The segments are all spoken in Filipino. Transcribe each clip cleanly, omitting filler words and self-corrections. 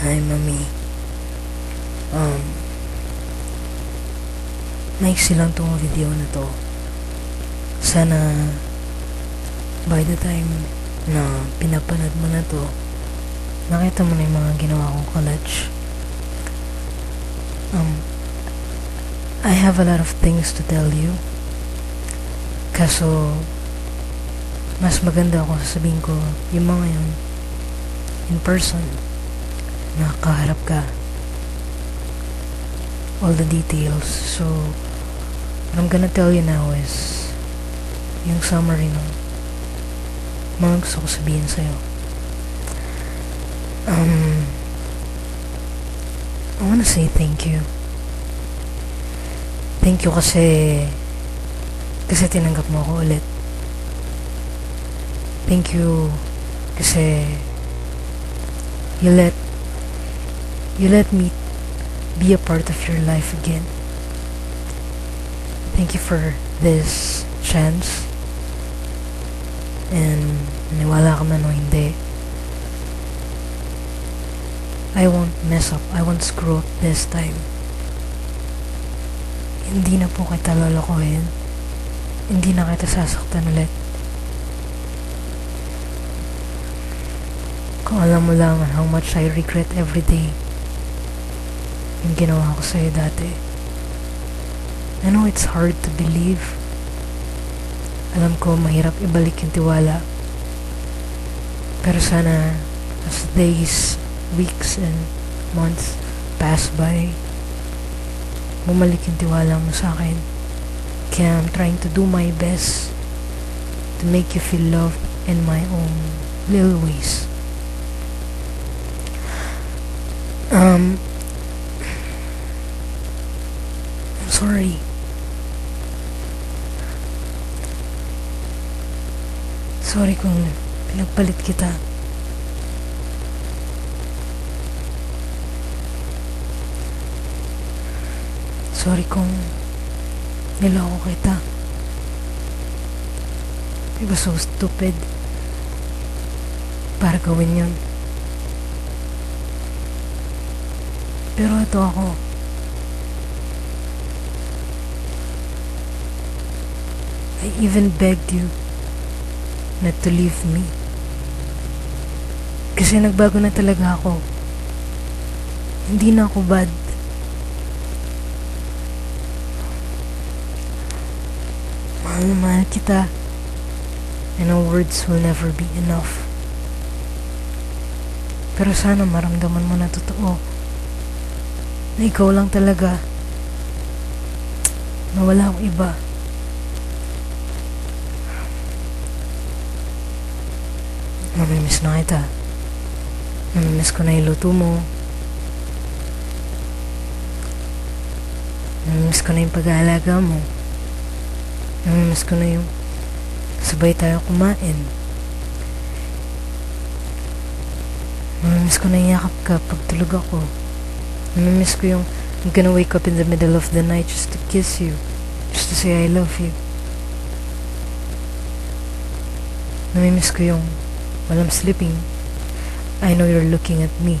Hi, Mami. Um, maiksi lang tong video na to. Sana by the time na pinapanood mo na to, nakita mo na yung mga ginawa kong collage. I have a lot of things to tell you. Kaso, mas maganda kung sasabihin ko yung mga yun in person. Nakaharap ka. All the details. So, what I'm gonna tell you now is yung summary ng mga gusto ko sabihin sa'yo. I wanna say thank you. Thank you kasi tinanggap mo ako ulit. Thank you kasi you let me be a part of your life again. Thank you for this chance. And naniwala ka man o hindi, I won't mess up. I won't screw up this time. Hindi na po kita lolokohin. Hindi na kita sasaktan ulit. Kung alam mo lang how much I regret every day yung ginawa ko sa'yo dati. I know it's hard to believe. Alam ko mahirap ibalik yung tiwala. Pero sana as days, weeks, and months pass by, bumalik yung tiwala mo sa akin. Kaya I'm trying to do my best to make you feel loved in my own little ways. I'm sorry. Sorry kung pinagpalit kita. Sorry kung niloko kita. I was so stupid para gawin yun. Pero ito ako. I even begged you not to leave me. Kasi nagbago na talaga ako. Hindi na ako bad. Mahal na mahal kita. And our words will never be enough. Pero sana maramdaman mo na totoo. Na ikaw lang talaga. Na wala akong iba. Namimiss na kita. Namimiss ko na iluto mo. Namimiss ko na yung pag-aalaga mo. Namimiss ko na yung sabay tayo kumain. Namimiss ko na yung yakap ka pag tulog ako. Namimiss ko yung I'm gonna wake up in the middle of the night just to kiss you. Just to say I love you. Namimiss ko yung while I'm sleeping, I know you're looking at me.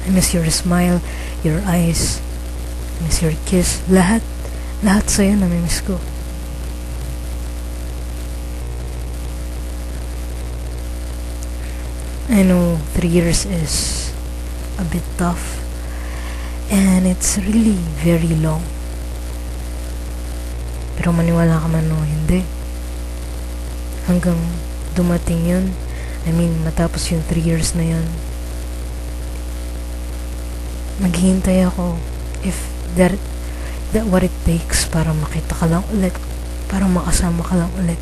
I miss your smile, your eyes, I miss your kiss. Lahat sa'yo namimiss ko. I know 3 years is a bit tough, and it's really very long. Pero maniwala ka man o hindi, hanggang dumating yun, matapos yung 3 years na yun, maghihintay ako if that what it takes para makita ka lang ulit, para makasama ka lang ulit.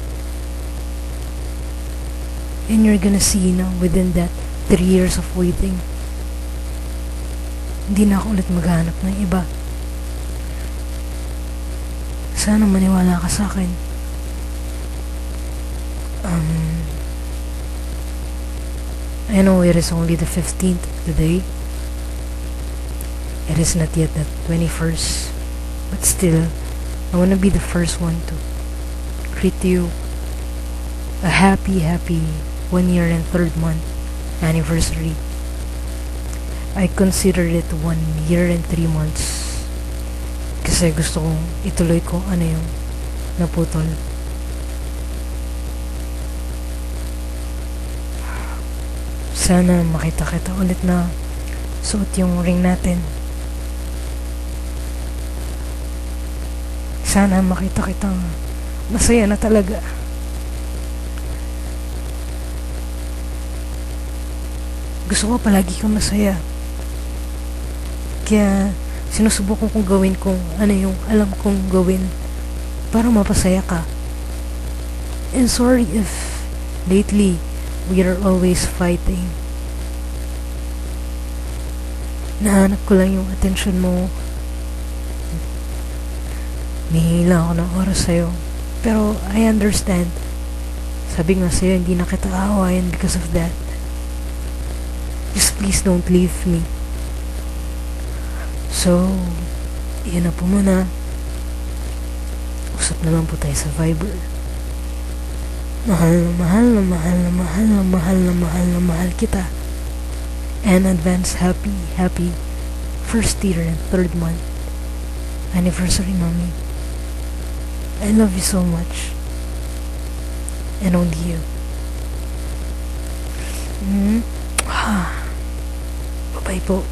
And you're gonna see na within that 3 years of waiting, hindi na ako ulit maghanap ng iba. Sana maniwala ka sa akin. I know it is only the 15th today. It is not yet the 21st. But still, I want to be the first one to greet you a happy 1 year and 3rd month anniversary. I considered it 1 year and 3 months. Kasi gusto kong ituloy ko ano yung naputol. Sana makita kita ulit na suot yung ring natin. Sana makita kitang masaya na talaga. Gusto ko palagi kang masaya. Kaya sinusubukan kong gawin kung ano yung alam kong gawin para mapasaya ka. And sorry if lately we are always fighting. Nahanap ko lang yung attention mo. Nihila ako ng oras sa'yo. Pero I understand. Sabi nga sa'yo, hindi na kita aawayan because of that. Just please don't leave me. So, yun na po muna. Usap na lang po tayo sa Viber. Mahal na mahal na mahal na mahal na mahal na mahal na mahal kita. And advance happy first year and third month anniversary, mommy. I love you so much. And only you. Bye-bye po.